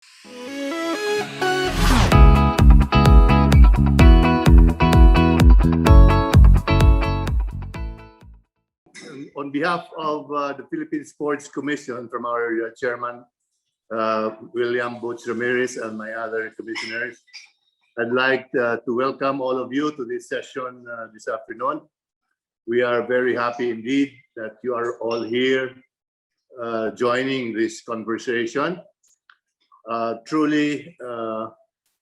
On behalf of the Philippine Sports Commission, from our chairman, William Butch Ramirez, and my other commissioners, I'd like to welcome all of you to this session this afternoon. We are very happy indeed that you are all here joining this conversation. Truly,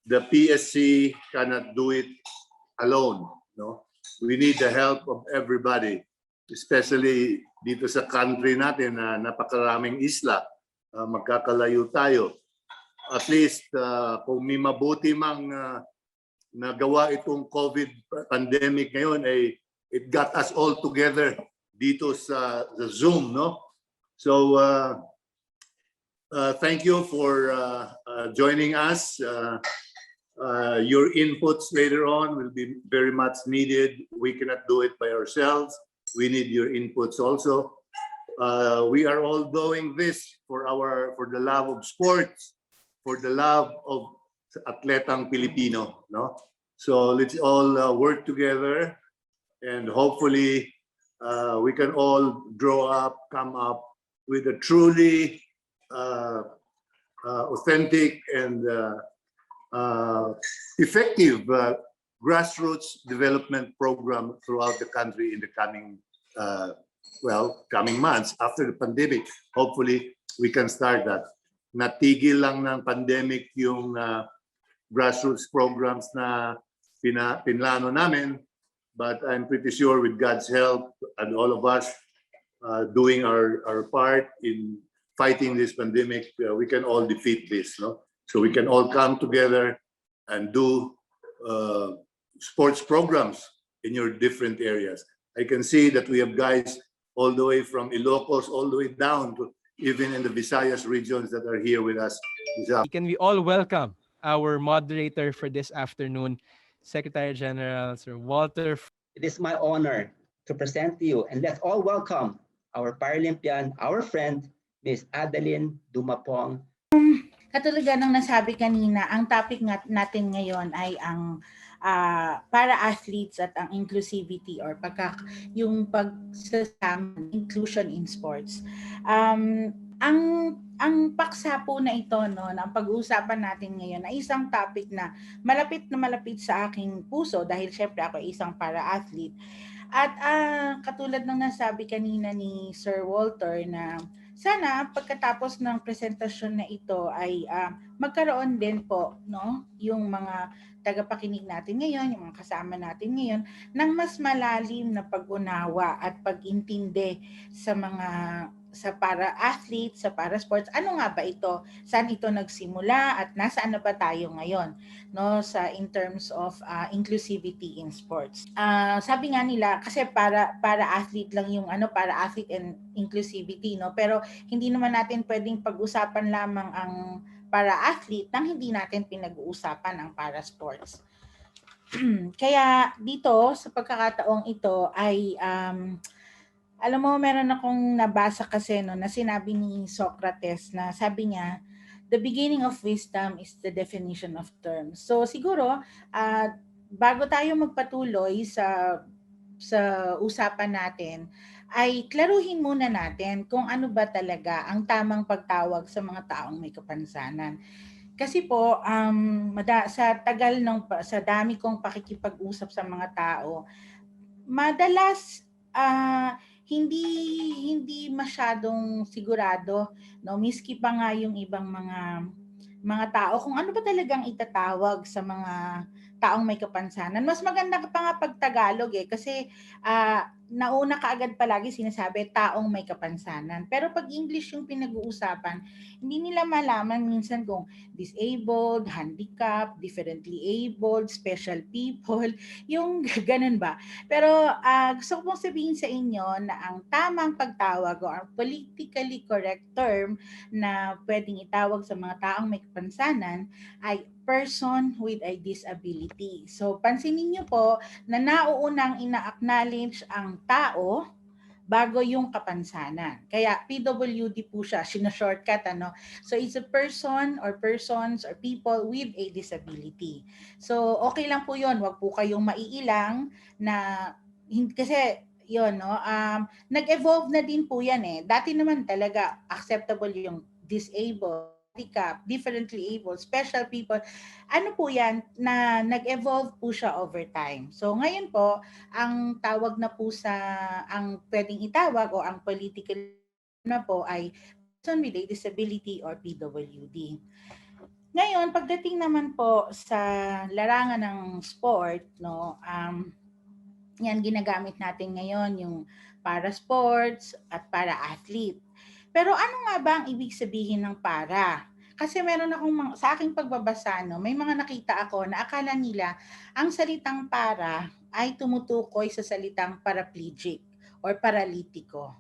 the PSC cannot do it alone. No? We need the help of everybody, especially dito sa country natin na napakaraming isla. Magkakalayo tayo. At least kung may mabuti mang nagawa itong COVID pandemic ngayon, ay it got us all together dito sa Zoom, no? So thank you for joining us. Your inputs later on will be very much needed. We cannot do it by ourselves. We need your inputs also. We are all doing this for the love of sports, for the love of atletang Pilipino, no? So let's all work together, and hopefully we can all come up with a truly authentic and effective grassroots development program throughout the country in the coming coming months after the pandemic. Hopefully we can start that. Natigil lang ng pandemic yung grassroots programs na pinlano namin, but I'm pretty sure with God's help and all of us doing our part in fighting this pandemic, we can all defeat this, no? So we can all come together and do sports programs in your different areas. I can see that we have guys all the way from Ilocos all the way down to even in the Visayas regions that are here with us. Can we all welcome our moderator for this afternoon, Secretary General Sir Walter. It is my honor to present to you, and let's all welcome our Paralympian, our friend, Ms. Adeline Dumapong. Katulad ng nasabi kanina, ang topic natin ngayon ay ang para-athletes at ang inclusivity or yung pagsasama, inclusion in sports. Ang paksa po na ito, no, na ang pag-uusapan natin ngayon ay isang topic na malapit sa aking puso dahil syempre ako ay isang para-athlete. At katulad ng nasabi kanina ni Sir Walter na sana pagkatapos ng presentasyon na ito ay magkaroon din po, no, yung mga tagapakinig natin ngayon, yung mga kasama natin ngayon, ng mas malalim na pag-unawa at pag-intindi sa para-athletes, sa para-sports. Ano nga ba ito? Saan ito nagsimula at nasaan na ba tayo ngayon, no, in terms of inclusivity in sports? Sabi nga nila, kasi para-athlete lang yung para-athlete and inclusivity, no? Pero hindi naman natin pwedeng pag-usapan lamang ang para-athlete nang hindi natin pinag-uusapan ang para-sports. Kaya dito, sa pagkakataong ito ay alam mo, meron akong nabasa kasi na sinabi ni Socrates na sabi niya, the beginning of wisdom is the definition of terms. So siguro, bago tayo magpatuloy sa usapan natin, ay klaruhin muna natin kung ano ba talaga ang tamang pagtawag sa mga taong may kapansanan. Kasi po, sa dami kong pakikipag-usap sa mga tao, madalas hindi masyadong sigurado, no, miski pa nga yung ibang mga tao kung ano ba talagang itatawag sa mga taong may kapansanan. Mas maganda pa nga pag Tagalog kasi nauna kaagad palagi sinasabi taong may kapansanan. Pero pag English yung pinag-uusapan, hindi nila malaman minsan kung disabled, handicapped, differently abled, special people, yung ganun ba. Pero gusto ko pong sabihin sa inyo na ang tamang pagtawag o ang politically correct term na pwedeng itawag sa mga taong may kapansanan ay person with a disability. So pansinin niyo po na nauunang ina-acknowledge ang tao bago yung kapansanan. Kaya PWD po siya, shortcut ano. So it's a person or persons or people with a disability. So okay lang po 'yon, wag po kayong maiilang na kasi yun, no? Nag-evolve na din po yan eh. Dati naman talaga acceptable yung disabled, handicap, differently able, special people. Ano po yan, na nag-evolve po siya over time. So ngayon po, ang tawag na po sa, ang pwedeng itawag o ang political na po ay person with a disability or PWD. Ngayon, pagdating naman po sa larangan ng sport, no, yan ginagamit natin ngayon, yung para sports at para athlete. Pero ano nga ba ang ibig sabihin ng para? Kasi meron akong sa aking pagbabasa, no, may mga nakita ako na akala nila ang salitang para ay tumutukoy sa salitang paraplegic or paralitiko.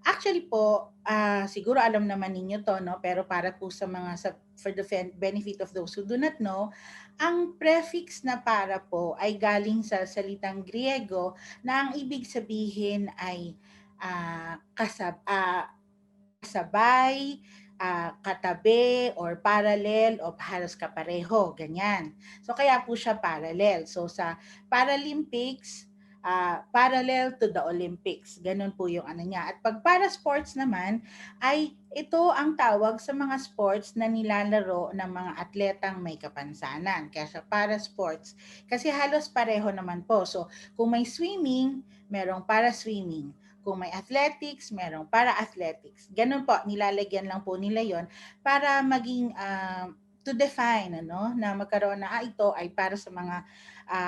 Actually po, siguro alam naman ninyo to, no? Pero para po sa mga, for the benefit of those who do not know, ang prefix na para po ay galing sa salitang Griego na ang ibig sabihin ay kasabay, katabi, or parallel, o halos kapareho, ganyan. So kaya po siya parallel. So sa Paralympics, parallel to the Olympics. Ganun po yung ano niya. At pag para sports naman, ay ito ang tawag sa mga sports na nilalaro ng mga atletang may kapansanan. Kaya siya para sports. Kasi halos pareho naman po. So kung may swimming, merong para swimming. Kung may athletics, merong para athletics. Ganun po, nilalagyan lang po nila yon para maging to define, ano, na magkaroon na ito ay para sa mga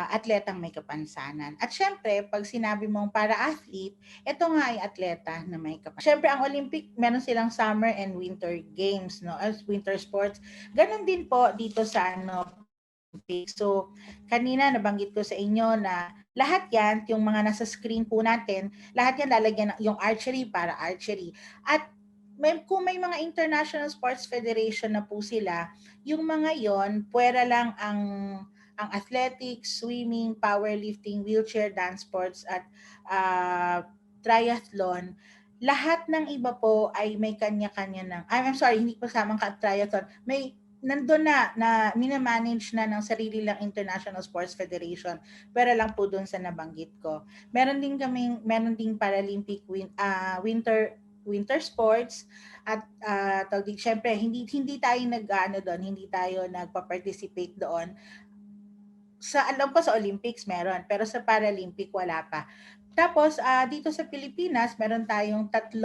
atletang may kapansanan. At syempre, pag sinabi mong para-athlete, ito nga ay atleta na may kapansanan. Syempre, ang Olympic, meron silang summer and winter games, no, as winter sports. Ganon din po dito sa Olympic. So, kanina nabanggit ko sa inyo na lahat yan, yung mga nasa screen po natin, lahat yan lalagyan yung archery para archery. At kung may mga international sports federation na po sila, yung mga yon, puwera lang ang athletics, swimming, powerlifting, wheelchair dance sports at triathlon. Lahat ng iba po ay may kanya-kanya ng, I'm sorry, hindi po samang triathlon. May nandun na minamanage na ng sarili lang International Sports Federation, pero lang po doon sa nabanggit ko. Meron ding Paralympic winter sports at syempre hindi tayo hindi tayo nagpa-participate doon. Alam ko sa Olympics meron, pero sa Paralympic wala pa. Tapos dito sa Pilipinas, meron tayong 3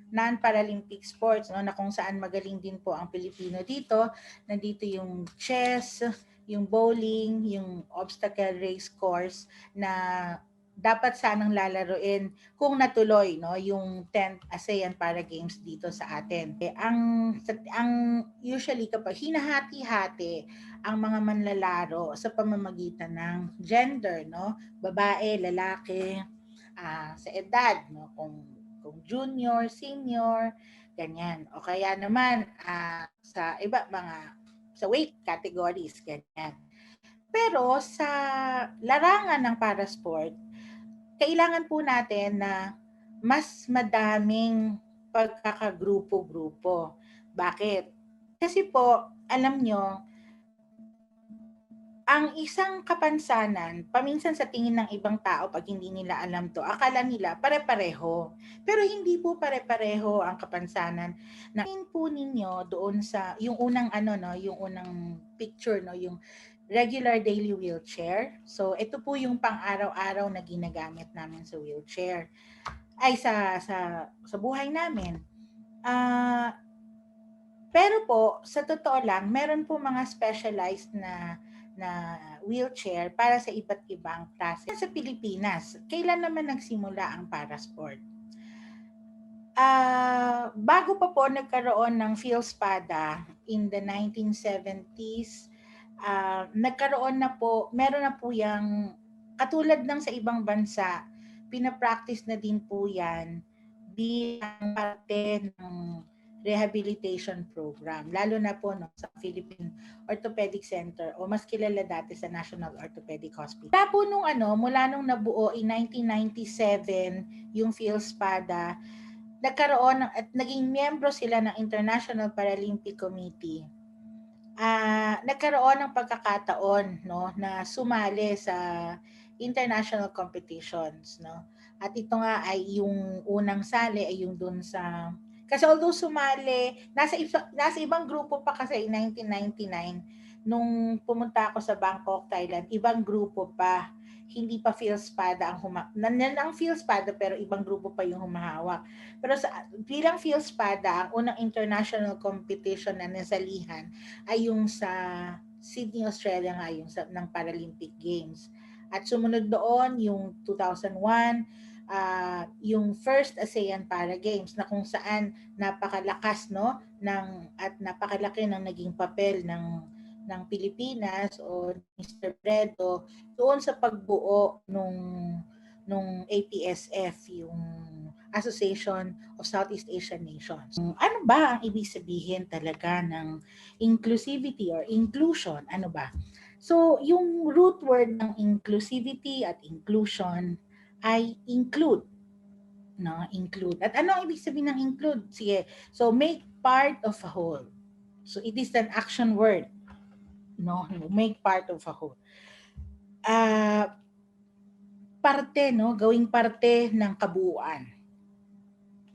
non-Paralympic sports, no, na kung saan magaling din po ang Pilipino dito. Nandito yung chess, yung bowling, yung obstacle race course na dapat sanang lalaruin kung natuloy, no, yung 10th ASEAN Para Games dito sa atin. Ang usually kapag hinahati-hati ang mga manlalaro sa pamamagitan ng gender, no, babae, lalaki, sa edad, no, kung junior, senior, ganyan. O kaya naman sa iba sa weight categories, ganyan. Pero sa larangan ng parasport, kailangan po natin na mas madaming pagkakagrupo-grupo. Bakit? Kasi po, alam nyo, ang isang kapansanan, paminsan sa tingin ng ibang tao pag hindi nila alam to, akala nila pare-pareho. Pero hindi po pare-pareho ang kapansanan. Tingin po ninyo doon sa yung unang yung unang picture, no, yung regular daily wheelchair. So ito po yung pang-araw-araw na ginagamit namin sa wheelchair. Ay sa buhay namin. Pero po sa totoo lang, meron po mga specialized na wheelchair para sa iba't ibang klase. Sa Pilipinas, kailan naman nagsimula ang parasport? Bago pa po nagkaroon ng PhilSpada in the 1970s, nagkaroon na po, meron na po yung, katulad ng sa ibang bansa, pinapractice na din po yan bilang parte rehabilitation program, lalo na po no, sa Philippine Orthopedic Center o mas kilala dati sa National Orthopedic Hospital. Mula nung nabuo in 1997 yung PhilSPADA, nagkaroon at naging miyembro sila ng International Paralympic Committee. Nagkaroon ng pagkakataon no na sumali sa international competitions, no. At ito nga ay yung unang sali ay yung dun sa, kasi although sumali, nasa ibang grupo pa kasi in 1999 nung pumunta ako sa Bangkok, Thailand, ibang grupo pa. Hindi pa PhilSPADA ang PhilSPADA pero ibang grupo pa yung humahawak. Pero bilang PhilSPADA, ang unang international competition na nasalihan ay yung sa Sydney, Australia nga, yung ng Paralympic Games. At sumunod doon yung 2001, yung first ASEAN Para Games na kung saan napakalakas no at napakalaki ng naging papel ng Pilipinas o Mr. Bredo doon sa pagbuo nung APSF, yung Association of Southeast Asian Nations. Ano ba ang ibig sabihin talaga ng inclusivity or inclusion? Ano ba? So, yung root word ng inclusivity at inclusion ay include. No? Include. At ano ang ibig sabihin ng include? Sige. So, make part of a whole. So, it is an action word. No? Make part of a whole. Parte, no? Gawing parte ng kabuuan.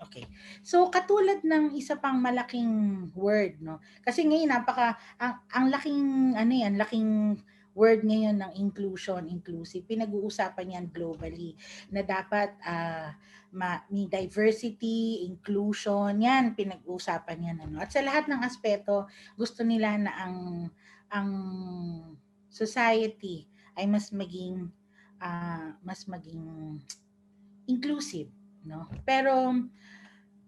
Okay. So katulad ng isa pang malaking word, no? Kasi ngayon ang laking word ngayon ng inclusion, inclusive. Pinag-uusapan yan globally na dapat may diversity, inclusion, yan pinag-uusapan yan ano. At sa lahat ng aspeto, gusto nila na ang society ay mas maging inclusive, no? Pero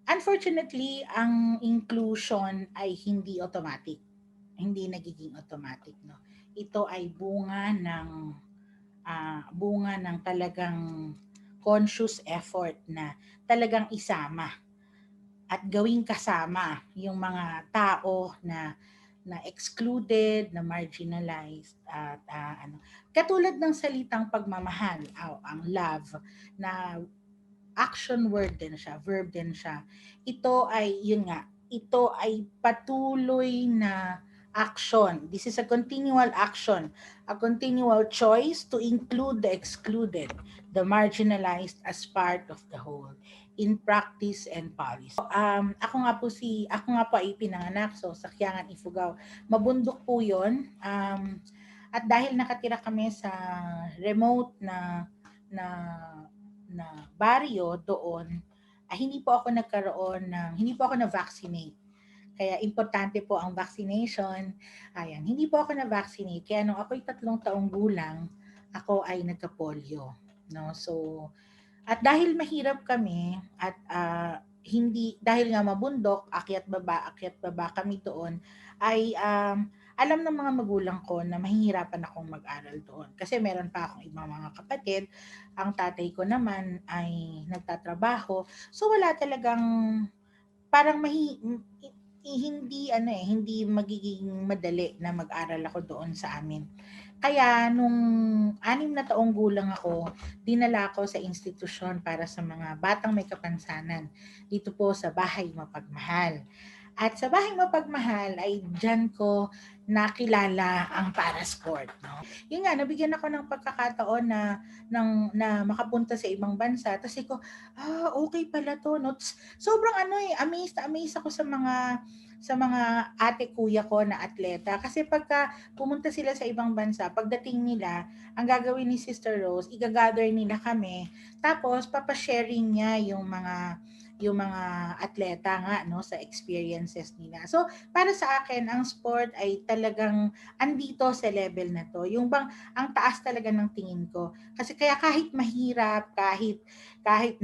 unfortunately, ang inclusion ay hindi automatic. Hindi nagiging automatic, no? Ito ay bunga ng talagang conscious effort na talagang isama at gawing kasama yung mga tao na excluded, na marginalized at katulad ng salitang pagmamahal, ang love na action word din siya, verb din siya. Ito ay patuloy na action. This is a continual action, a continual choice to include the excluded, the marginalized as part of the whole in practice and policy. Ako nga po ay pinanganak sa Kiangan, Ifugao. Mabundok po 'yon. At dahil nakatira kami sa remote na baryo doon, hindi po ako na-vaccinate. Kaya importante po ang vaccination. Ayan, hindi po ako na-vaccinate. Kaya nung ako'y 3 taong gulang, ako ay nagka-polio. No? So, at dahil mahirap kami at dahil nga mabundok, akyat baba kami doon, ay alam ng mga magulang ko na mahihirapan akong mag-aral doon. Kasi meron pa akong ibang mga kapatid. Ang tatay ko naman ay nagtatrabaho. So wala talagang parang hindi magiging madali na mag-aral ako doon sa amin. Kaya nung 6 na taong gulang ako, dinala ako sa institusyon para sa mga batang may kapansanan dito po sa Bahay Mapagmahal. At sa Bahay Mapagmahal ay diyan ko nakilala ang parasport, no? Yun nga, nabigyan ako ng pagkakataon na makapunta sa ibang bansa. Tapos ko, okay pala to, no? Sobrang amazed ako sa mga ate kuya ko na atleta. Kasi pagka pumunta sila sa ibang bansa, pagdating nila, ang gagawin ni Sister Rose, igagather nila kami. Tapos papasharing niya yung mga atleta nga no sa experiences nila. So para sa akin ang sport ay talagang andito sa level na to. Yung bang ang taas talaga ng tingin ko. Kasi kaya kahit mahirap, kahit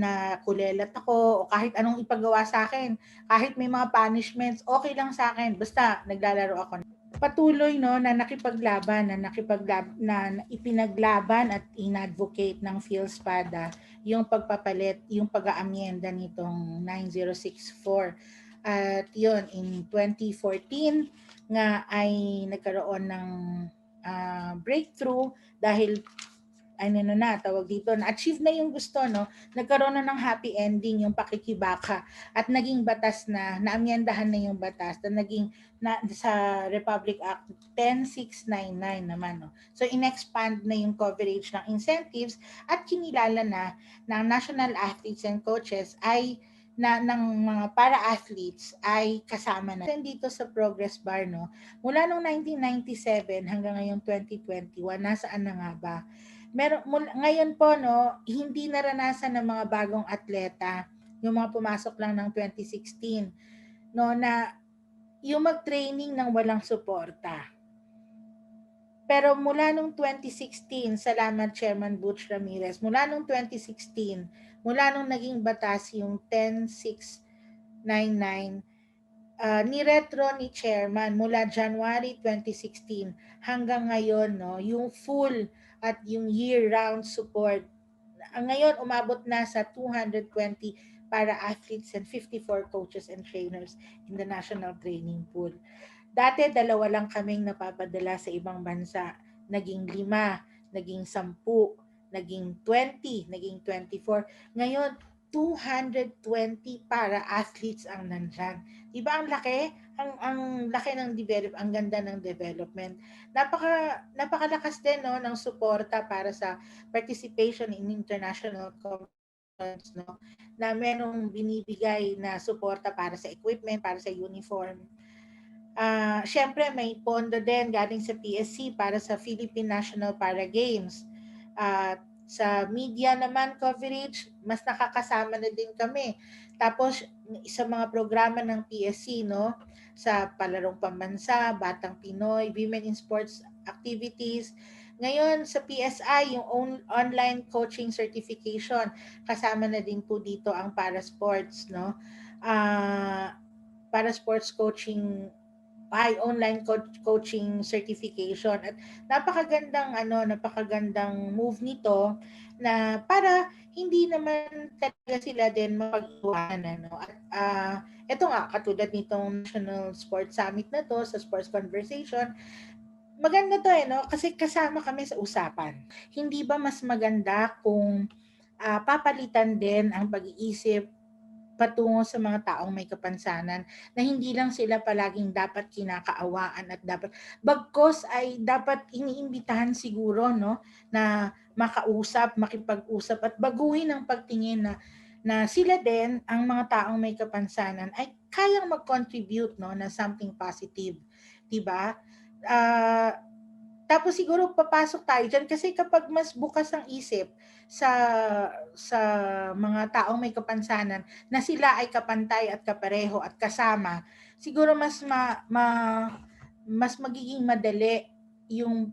na kulelat ako o kahit anong ipagawa sa akin, kahit may mga punishments, okay lang sa akin basta naglalaro ako. Patuloy no na nakipaglaban na ipinaglaban at inadvocate ng PhilSPADA yung pagpapalit, yung pag-aamyenda nitong 9064 At yun, in 2014 nga ay nagkaroon ng breakthrough dahil tawag dito, na-achieve na yung gusto, no? Nagkaroon na ng happy ending yung pakikibaka at naging batas na, naamyendahan na yung batas na naging sa Republic Act 10699 naman, no? So, in-expand na yung coverage ng incentives at kinilala na ng national athletes and coaches ay ng mga para-athletes ay kasama na. Dito sa progress bar, no? Mula noong 1997 hanggang ngayong 2021, nasaan na nga ba? Ngayon po, no, hindi naranasan ng mga bagong atleta, yung mga pumasok lang ng 2016, no, na yung mag-training ng walang suporta. Pero mula nung 2016, salamat Chairman Butch Ramirez, mula nung 2016, mula nung naging batas yung 10699, ni-retro ni Chairman mula January 2016 hanggang ngayon, no, yung full at yung year-round support. Ngayon, umabot na sa 220 para athletes and 54 coaches and trainers in the national training pool. Dati, 2 lang kaming napapadala sa ibang bansa. Naging 5, naging 10, naging 20, naging 24. Ngayon, 220 para athletes ang nandyan. Diba ang laki? Ang laki ng ang ganda ng development. Napakalakas din, no, ng suporta para sa participation in international conference, no, na merong binibigay na suporta para sa equipment, para sa uniform. Syempre may pondo din galing sa PSC para sa Philippine National Para Games. Sa media naman coverage, mas nakakasama na din kami. Tapos sa mga programa ng PSC, no, sa palarong pambansa, Batang Pinoy, Women in Sports Activities. Ngayon sa PSI, yung online coaching certification, kasama na din po dito ang para sports, no. Para sports coaching online coaching certification at napakagandang move nito na para hindi naman talaga sila din mapag-iwanan, ano. At ito nga katulad nitong National Sports Summit na to sa Sports Conversation, maganda to no, kasi kasama kami sa usapan. Hindi ba mas maganda kung papalitan din ang pag-iisip patungo sa mga taong may kapansanan na hindi lang sila palaging dapat kinakaawaan at dapat bagkos ay dapat iniimbitahan siguro, no, na makausap, makipag-usap at baguhin ang pagtingin na sila din ang mga taong may kapansanan ay kayang mag-contribute, no, na something positive, 'di ba? Tapos siguro papasok tayo dyan kasi kapag mas bukas ang isip sa mga taong may kapansanan na sila ay kapantay at kapareho at kasama, siguro mas mas magiging madali yung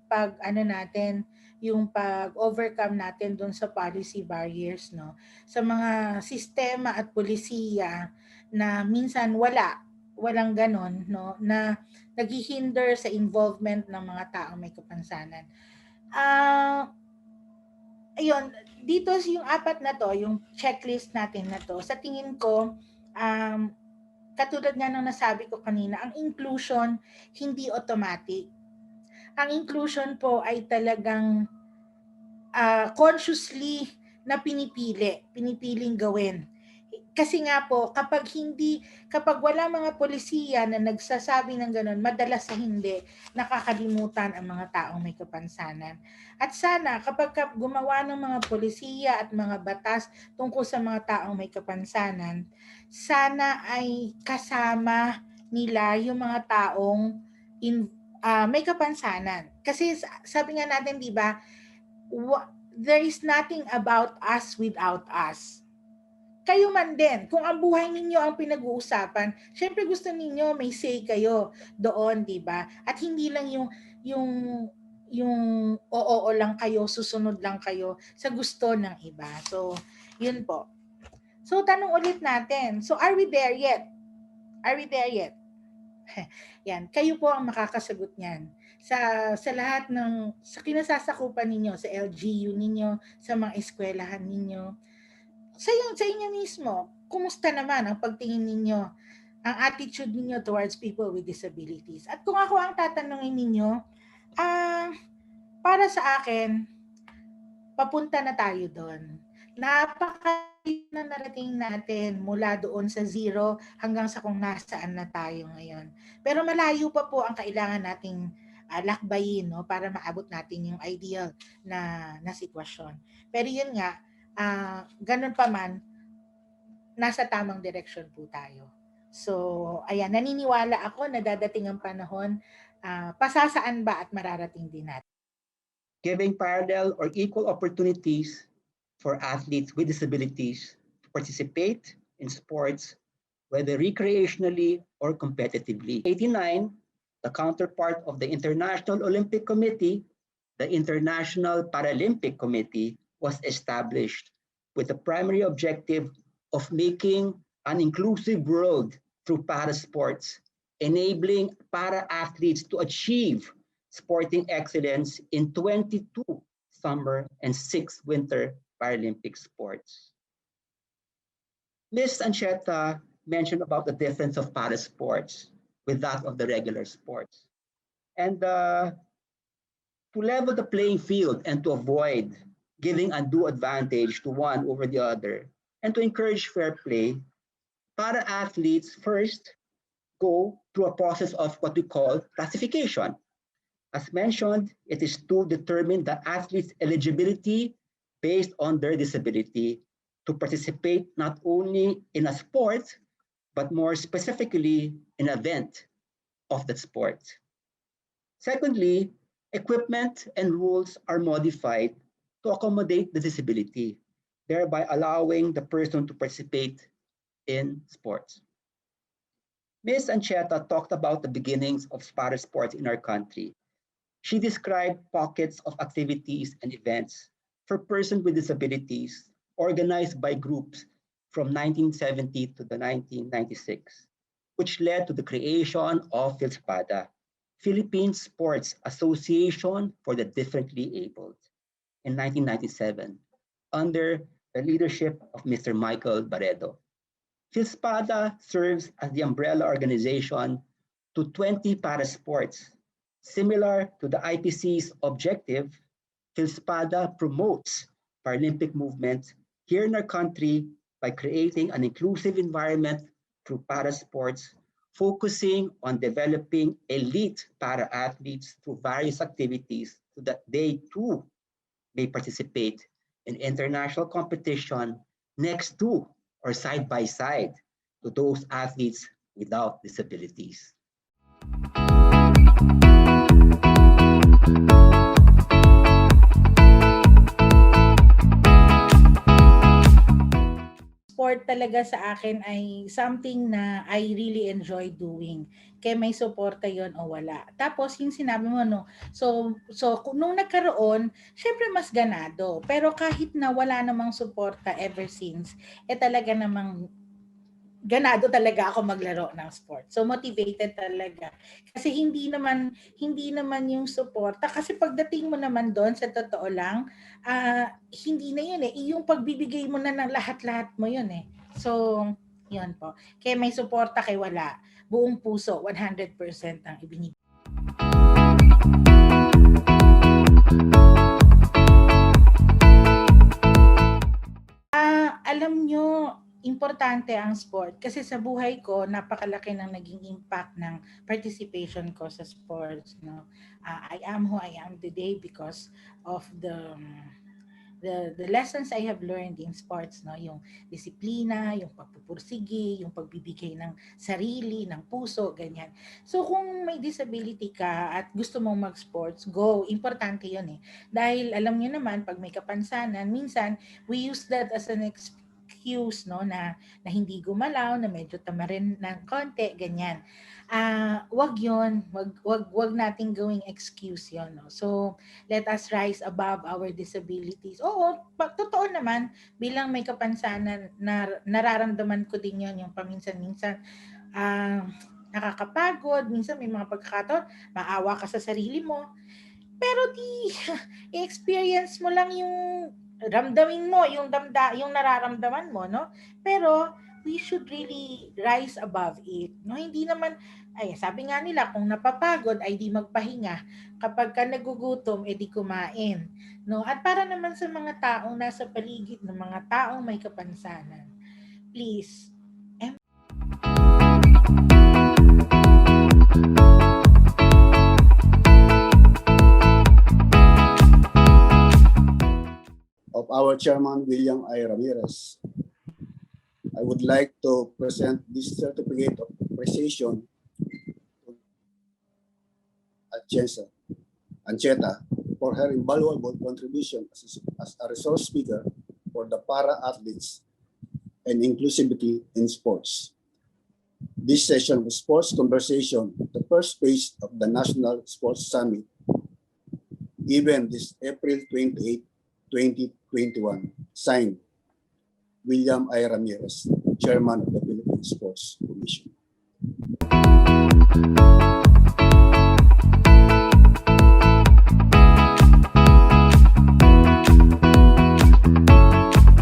yung pag-overcome natin doon sa policy barriers, no, sa mga sistema at pulisiya na minsan walang ganon, no, na naghihinder sa involvement ng mga taong may kapansanan. Ayun, dito yung 4 na to, yung checklist natin na to, sa tingin ko, katulad nga ng nasabi ko kanina, ang inclusion hindi automatic. Ang inclusion po ay talagang consciously na pinipiling gawin. Kasi nga po, kapag wala mga polisiya na nagsasabi ng ganun, madalas sa hindi, nakakalimutan ang mga taong may kapansanan. At sana, kapag gumawa ng mga polisiya at mga batas tungkol sa mga taong may kapansanan, sana ay kasama nila yung mga taong may kapansanan. Kasi sabi nga natin, di ba, there is nothing about us without us. Kayo man din, kung ang buhay ninyo ang pinag-uusapan, syempre gusto ninyo may say kayo doon, di ba? At hindi lang yung oo lang kayo, susunod lang kayo sa gusto ng iba. So, yun po. So, tanong ulit natin. So, are we there yet? Are we there yet? Yan, kayo po ang makakasagot niyan. Sa lahat sa kinasasakupan ninyo, sa LGU ninyo, sa mga eskwelahan ninyo, sa inyo mismo, kumusta naman ang pagtingin ninyo ang attitude ninyo towards people with disabilities. At kung ako ang tatanungin ninyo, ah, para sa akin, papunta na tayo doon. Na narating natin mula doon sa zero hanggang sa kung nasaan na tayo ngayon. Pero malayo pa po ang kailangan nating lakbayin, no, para maabot natin yung ideal na sitwasyon. Pero yun nga, ganun pa man, nasa tamang direksyon po tayo. So, ayan, naniniwala ako na dadating ang panahon, pasasaan ba at mararating din natin. Giving parallel or equal opportunities for athletes with disabilities to participate in sports, whether recreationally or competitively. 89, the counterpart of the International Olympic Committee, the International Paralympic Committee was established with the primary objective of making an inclusive world through para sports, enabling para athletes to achieve sporting excellence in 22 summer and 6 winter Paralympic sports. Ms. Ancheta mentioned about the difference of para sports with that of the regular sports. And to level the playing field and to avoid giving undue advantage to one over the other, and to encourage fair play, para athletes first go through a process of what we call classification. As mentioned, it is to determine the athlete's eligibility based on their disability to participate not only in a sport, but more specifically in an event of that sport. Secondly, equipment and rules are modified to accommodate the disability, thereby allowing the person to participate in sports. Ms. Ancheta talked about the beginnings of para sports in our country. She described pockets of activities and events for persons with disabilities organized by groups from 1970 to the 1996, which led to the creation of PhilSPADA, Philippine Sports Association for the Differently Abled, in 1997, under the leadership of Mr. Michael Barredo. PhilSPADA serves as the umbrella organization to 20 para sports. Similar to the IPC's objective, PhilSPADA promotes Paralympic movement here in our country by creating an inclusive environment through para sports, focusing on developing elite para athletes through various activities so that they too may participate in international competition next to or side by side to those athletes without disabilities. Sport talaga sa akin ay something na I really enjoy doing. Kaya may suporta yon o wala. Tapos yung sinabi mo, no, so nung nagkaroon, syempre mas ganado. Pero kahit na wala namang suporta ever since, talaga namang ganado talaga ako maglaro ng sport. So motivated talaga. Kasi hindi naman yung suporta kasi pagdating mo naman doon sa totoo lang, hindi na yun eh. Yung pagbibigay mo na ng lahat-lahat mo yun eh. So, yun po. Kaya may suporta kay wala. Buong puso, 100% ang ibinibigay. Alam nyo, importante ang sport kasi sa buhay ko napakalaki ng naging impact ng participation ko sa sports, no. I am who I am today because of the lessons I have learned in sports, no, yung disiplina, yung pagpupursigi, yung pagbibigay ng sarili, ng puso, ganyan. So kung may disability ka at gusto mong mag-sports, go. Importante 'yon eh. Dahil alam niyo naman pag may kapansanan, minsan we use that as an excuse, no, na hindi gumalaw, na medyo tamarin ng konti, ganyan. Wag 'yon, wag nating gawing excuse 'yon, no. So let us rise above our disabilities. Oo, totoo naman, bilang may kapansanan, nararamdaman ko din 'yon, yung paminsan-minsan nakakapagod, minsan may mga pagkakataon, maawa ka sa sarili mo, pero i-experience mo lang yung ramdamin mo, yung nararamdaman mo, no? Pero we should really rise above it. No, hindi naman, ay sabi nga nila, kung napapagod ay di magpahinga. Kapag ka nagugutom, edi kumain. No, at para naman sa mga taong nasa paligid ng mga taong may kapansanan, please, of our chairman, William I. Ramirez. I would like to present this certificate of appreciation to Ancheta for her invaluable contribution as a resource speaker for the para-athletes and inclusivity in sports. This session was Sports Conversation, the first phase of the National Sports Summit, event this April 28, 2021. Signed, William I. Ramirez, Chairman of the Philippine Sports Commission.